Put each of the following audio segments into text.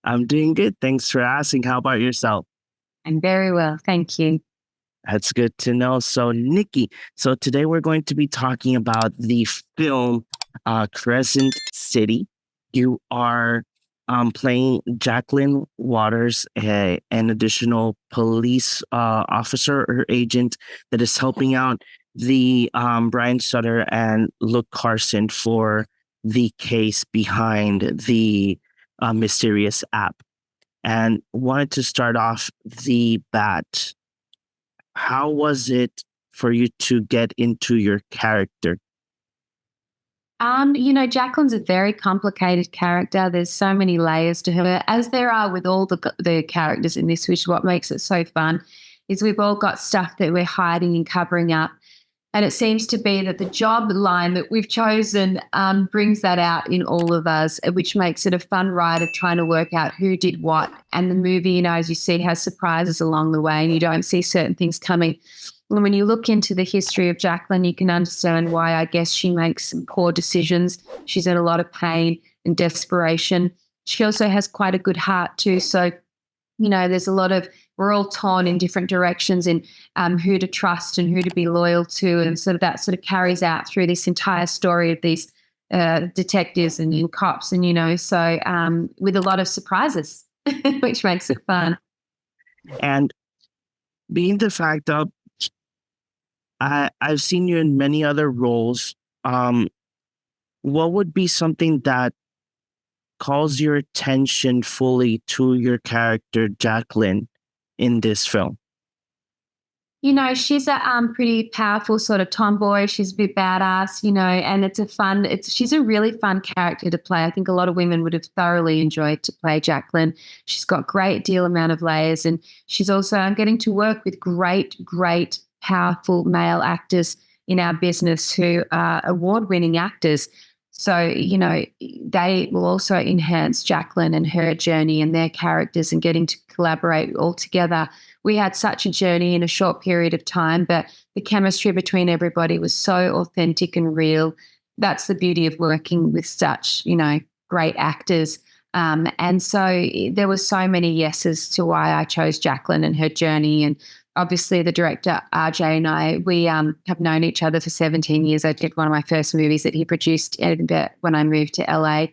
I'm doing good. Thanks for asking. How about yourself? I'm very well, thank you. That's good to know. So, Nikki, so today we're going to be talking about the film Crescent City. You are playing Jacqueline Waters, an additional police officer or agent that is helping out the Brian Sutter and Luke Carson for the case behind the mysterious app. And wanted to start off the bat. How was it for you to get into your character? Jacqueline's a very complicated character. There's so many layers to her, as there are with all the characters in this, which is what makes it so fun, is we've all got stuff that we're hiding and covering up. And it seems to be that the job line that we've chosen brings that out in all of us, which makes it a fun ride of trying to work out who did what. And the movie, as you see, has surprises along the way and you don't see certain things coming. And when you look into the history of Jacqueline, you can understand why I guess she makes some poor decisions. She's in a lot of pain and desperation. She also has quite a good heart too. So there's a lot of, we're all torn in different directions in who to trust and who to be loyal to. And sort of that sort of carries out through this entire story of these detectives and cops. And, so with a lot of surprises, which makes it fun. And being the fact that I've seen you in many other roles, what would be something that calls your attention fully to your character, Jacqueline, in this film? She's a pretty powerful sort of tomboy. She's a bit badass, and she's a really fun character to play. I think a lot of women would have thoroughly enjoyed to play Jacqueline. She's got great deal amount of layers, and she's also, I'm getting to work with great, powerful male actors in our business who are award-winning actors. So, they will also enhance Jacqueline and her journey and their characters and getting to collaborate all together. We had such a journey in a short period of time, but the chemistry between everybody was so authentic and real. That's the beauty of working with such, great actors. And so there were so many yeses to why I chose Jacqueline and her journey. And obviously the director, RJ, and I, we have known each other for 17 years. I did one of my first movies that he produced in Edinburgh when I moved to LA.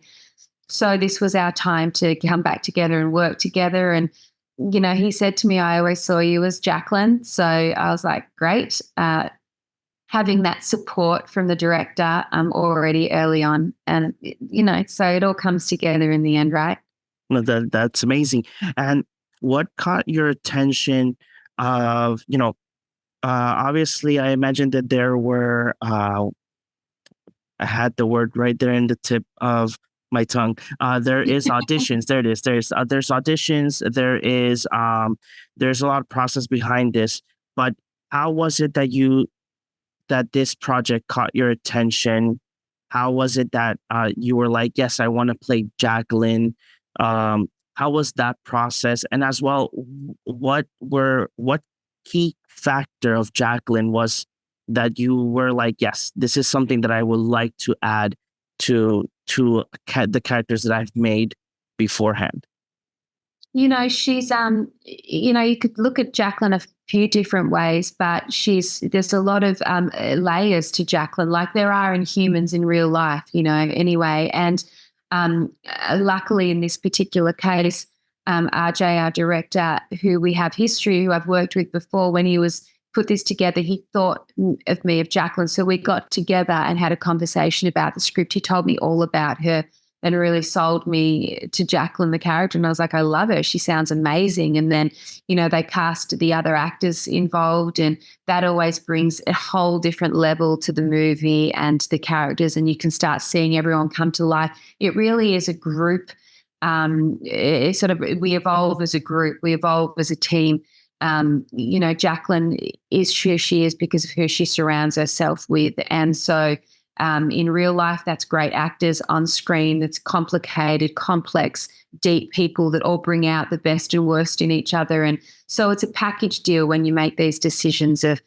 So this was our time to come back together and work together. And, he said to me, I always saw you as Jacqueline. So I was like, great. Having that support from the director already early on. And, so it all comes together in the end, right? Well, that's amazing. And what caught your attention of, obviously I imagine that there were, I had the word right there in the tip of my tongue. There is auditions. There it is. There's auditions. There's a lot of process behind this. But how was it that this project caught your attention? How was it that you were like, yes, I want to play Jacqueline? How was that process? And as well, what key factor of Jacqueline was that you were like, yes, this is something that I would like to add to the characters that I've made beforehand? She's you could look at Jacqueline a few different ways, but there's a lot of layers to Jacqueline, like there are in humans in real life, anyway. And luckily in this particular case, RJ, our director, who we have history, who I've worked with before, when he was put this together, he thought of me, of Jacqueline. So we got together and had a conversation about the script. He told me all about her and really sold me to Jacqueline, the character. And I was like, I love her. She sounds amazing. And then, they cast the other actors involved, and that always brings a whole different level to the movie and the characters. And you can start seeing everyone come to life. It really is a group. We evolve as a group. We evolve as a team. Jacqueline is who she is because of who she surrounds herself with. And so in real life, that's great actors. On screen, that's complicated, complex, deep people that all bring out the best and worst in each other. And so it's a package deal when you make these decisions of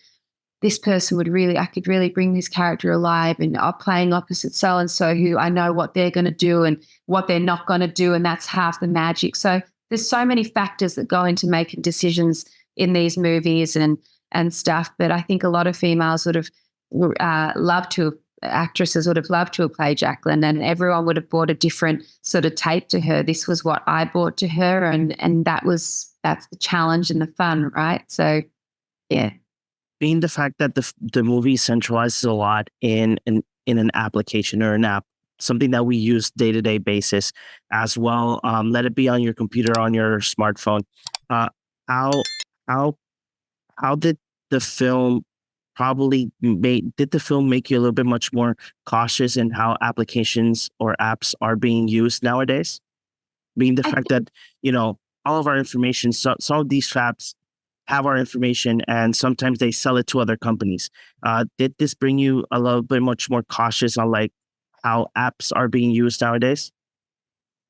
this person would really, I could really bring this character alive, and are playing opposite so and so who I know what they're going to do and what they're not going to do. And that's half the magic. So there's so many factors that go into making decisions in these movies and stuff. But I think a lot of females sort of love to, actresses would have loved to have played Jacqueline, and everyone would have bought a different sort of tape to her. This was what I brought to her, and that's the challenge and the fun, right? So yeah. Being the fact that the movie centralizes a lot in an application or an app, something that we use day to day basis as well. Let it be on your computer, on your smartphone. Uh, how how how did the film did the film make you a little bit much more cautious in how applications or apps are being used nowadays? Being the I fact that all of our information, some of these apps have our information, and sometimes they sell it to other companies. Did this bring you a little bit much more cautious on like how apps are being used nowadays?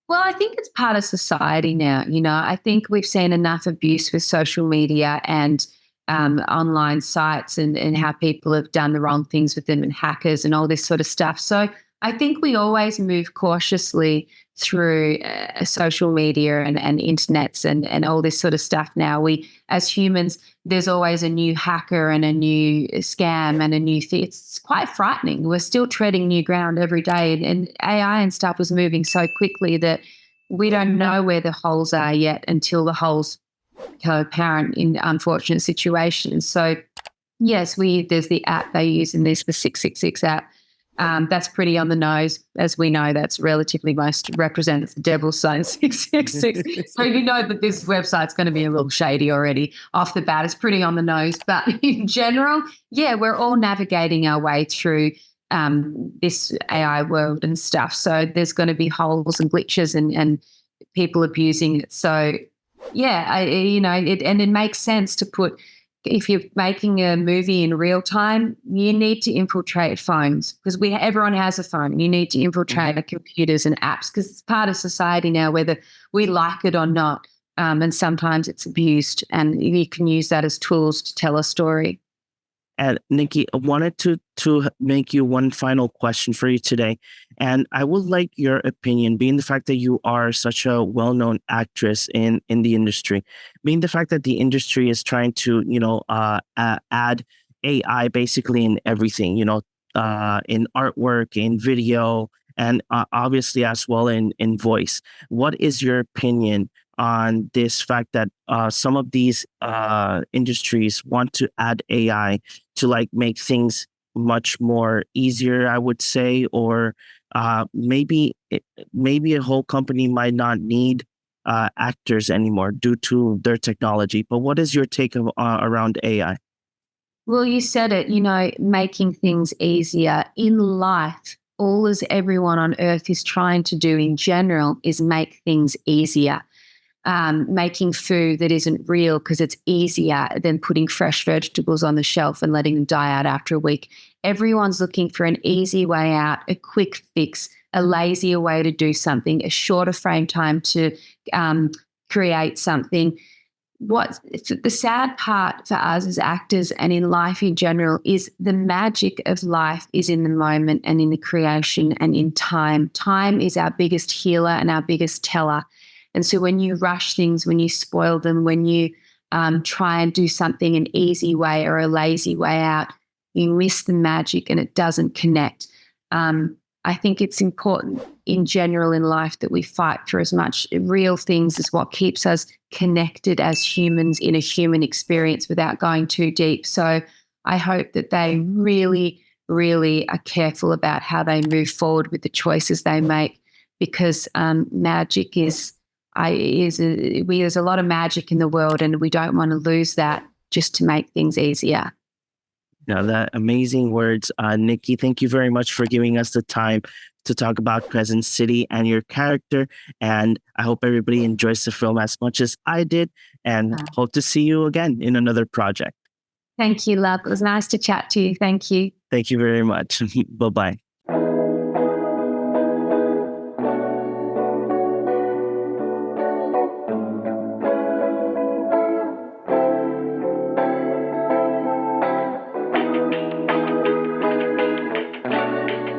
Well, I think it's part of society now. I think we've seen enough abuse with social media and online sites, and how people have done the wrong things with them, and hackers and all this sort of stuff. So I think we always move cautiously through social media and internets and all this sort of stuff. Now, we, as humans, there's always a new hacker and a new scam and a new thing. It's quite frightening. We're still treading new ground every day, and AI and stuff was moving so quickly that we don't know where the holes are yet until the holes become apparent in unfortunate situations. So yes, there's the app they use, and there's the 666 app. That's pretty on the nose. As we know, that's relatively most represents the devil's sign 666. So you know that this website's going to be a little shady already off the bat. It's pretty on the nose. But in general, yeah, we're all navigating our way through this AI world and stuff. So there's going to be holes and glitches and people abusing it. So yeah, it makes sense to put, if you're making a movie in real time, you need to infiltrate phones, because everyone has a phone. You need to infiltrate the computers and apps, because it's part of society now, whether we like it or not. And sometimes it's abused, and you can use that as tools to tell a story. And Nikki, I wanted to make you one final question for you today, and I would like your opinion, being the fact that you are such a well-known actress in the industry, being the fact that the industry is trying to add AI basically in everything, in artwork, in video, and obviously as well in voice. What is your opinion on this fact that some of these industries want to add AI to like make things much more easier, I would say, or maybe a whole company might not need actors anymore due to their technology. But what is your take around AI? Well, you said it, making things easier in life. All as everyone on earth is trying to do in general is make things easier. Making food that isn't real because it's easier than putting fresh vegetables on the shelf and letting them die out after a week. Everyone's looking for an easy way out, a quick fix, a lazier way to do something, a shorter frame time to create something. What the sad part for us as actors and in life in general is the magic of life is in the moment and in the creation and in time. Time is our biggest healer and our biggest teller. And so when you rush things, when you spoil them, when you try and do something an easy way or a lazy way out, you miss the magic and it doesn't connect. I think it's important in general in life that we fight for as much real things as what keeps us connected as humans in a human experience without going too deep. So I hope that they really, really are careful about how they move forward with the choices they make, because magic there's a lot of magic in the world, and we don't want to lose that just to make things easier. Now, that amazing words, Nikki. Thank you very much for giving us the time to talk about Crescent City and your character. And I hope everybody enjoys the film as much as I did, and hope to see you again in another project. Thank you, love. It was nice to chat to you. Thank you. Thank you very much. Bye bye.